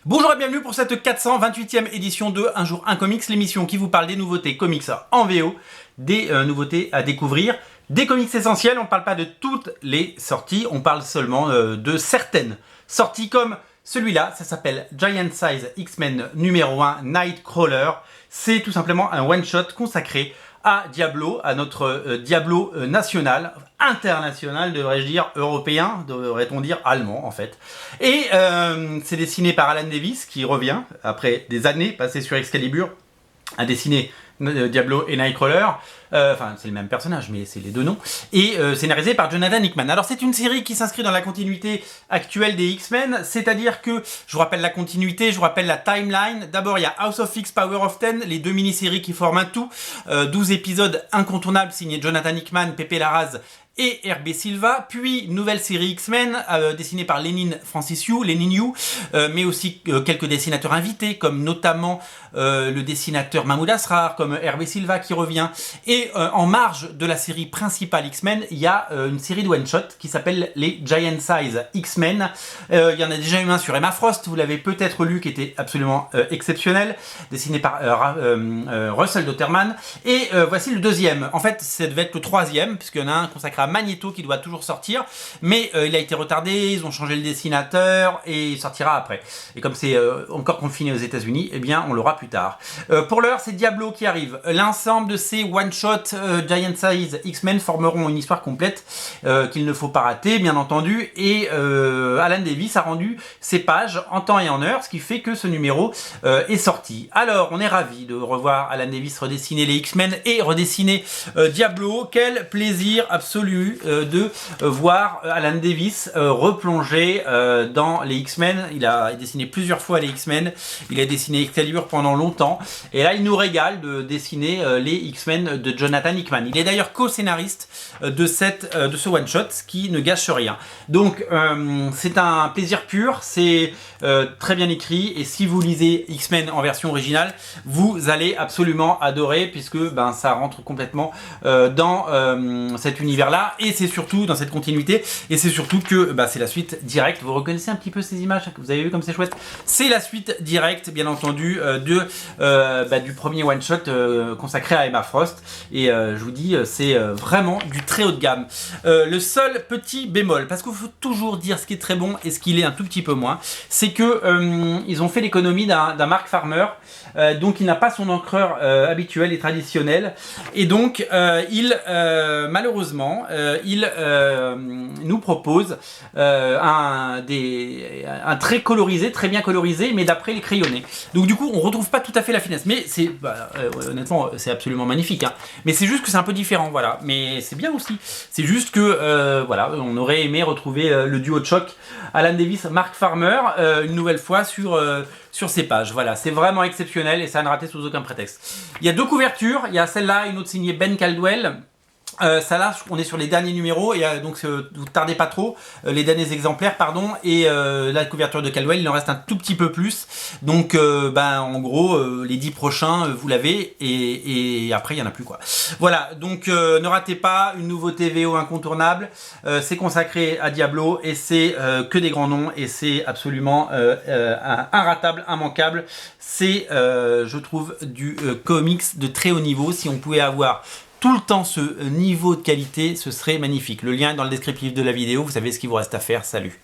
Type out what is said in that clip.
Bonjour et bienvenue pour cette 428e édition de Un jour un comics, l'émission qui vous parle des nouveautés comics en VO, des nouveautés à découvrir, des comics essentiels. On ne parle pas de toutes les sorties, on parle seulement de certaines sorties comme celui-là. Ça s'appelle Giant Size X-Men numéro 1 Nightcrawler. C'est tout simplement un one-shot consacré à Diablo, à notre Diablo national, international devrais-je dire, européen, devrait-on dire allemand en fait. Et c'est dessiné par Alan Davis qui revient après des années passées sur Excalibur à dessiner Diablo et Nightcrawler. Enfin, c'est le même personnage, mais c'est les deux noms. Et scénarisé par Jonathan Hickman. Alors, c'est une série qui s'inscrit dans la continuité actuelle des X-Men, c'est-à-dire que, je vous rappelle la continuité, je vous rappelle la timeline. D'abord, il y a House of X, Power of Ten, les deux mini-séries qui forment un tout. 12 épisodes incontournables signés Jonathan Hickman, Pepe Larraz et Hervé Silva, puis nouvelle série X-Men dessinée par Lenin Francissiou, mais aussi quelques dessinateurs invités, comme notamment le dessinateur Mahmoud Asrar, comme Hervé Silva qui revient. Et en marge de la série principale X-Men, il y a une série de one-shot qui s'appelle les Giant Size X-Men. Il y en a déjà eu un sur Emma Frost, vous l'avez peut-être lu, qui était absolument exceptionnel, dessiné par Russell Dauterman. Et voici le deuxième. En fait, ça devait être le troisième, puisqu'il y en a un consacré à Magneto qui doit toujours sortir, mais il a été retardé, ils ont changé le dessinateur et il sortira après. Et comme c'est encore confiné aux États-Unis, eh bien on l'aura plus tard. Pour l'heure, c'est Diablo qui arrive. L'ensemble de ces one-shot Giant Size X-Men formeront une histoire complète qu'il ne faut pas rater, bien entendu. Et Alan Davis a rendu ses pages en temps et en heure, ce qui fait que ce numéro est sorti. Alors, on est ravis de revoir Alan Davis redessiner les X-Men et redessiner Diablo. Quel plaisir absolu de voir Alan Davis replonger dans les X-Men. Il a dessiné plusieurs fois les X-Men, il a dessiné Excalibur pendant longtemps, et là il nous régale de dessiner les X-Men de Jonathan Hickman. Il est d'ailleurs co-scénariste de ce one-shot, ce qui ne gâche rien. Donc c'est un plaisir pur, c'est très bien écrit, et si vous lisez X-Men en version originale, vous allez absolument adorer, puisque ça rentre complètement dans cet univers-là. Et c'est surtout dans cette continuité, et c'est surtout que c'est la suite directe. Vous reconnaissez un petit peu ces images que vous avez vu comme c'est chouette. C'est la suite directe, bien entendu, du premier one shot consacré à Emma Frost. Et je vous dis, c'est vraiment du très haut de gamme. Le seul petit bémol, parce qu'il faut toujours dire ce qui est très bon et ce qu'il est un tout petit peu moins, c'est que ils ont fait l'économie d'un Mark Farmer, donc il n'a pas son encreur habituel et traditionnel, et donc malheureusement il nous propose un trait colorisé, très bien colorisé, mais d'après les crayonnés. Donc du coup, on retrouve pas tout à fait la finesse, mais c'est honnêtement, c'est absolument magnifique. Hein. Mais c'est juste que c'est un peu différent, voilà. Mais c'est bien aussi. C'est juste que voilà, on aurait aimé retrouver le duo de choc Alan Davis, Mark Farmer, une nouvelle fois sur ces pages. Voilà, c'est vraiment exceptionnel et ça n'a raté sous aucun prétexte. Il y a deux couvertures, il y a celle-là, une autre signée Ben Caldwell. Ça là, on est sur les derniers numéros, et donc vous tardez pas trop, les derniers exemplaires, pardon, et la couverture de Caldwell, il en reste un tout petit peu plus, donc en gros, les 10 prochains, vous l'avez, et après il y en a plus, quoi. Voilà, donc ne ratez pas, une nouveauté VO incontournable, c'est consacré à Diablo, et c'est que des grands noms, et c'est absolument inratable, immanquable. C'est, je trouve, du comics de très haut niveau. Si on pouvait avoir tout le temps ce niveau de qualité, ce serait magnifique. Le lien est dans le descriptif de la vidéo, vous savez ce qu'il vous reste à faire, salut.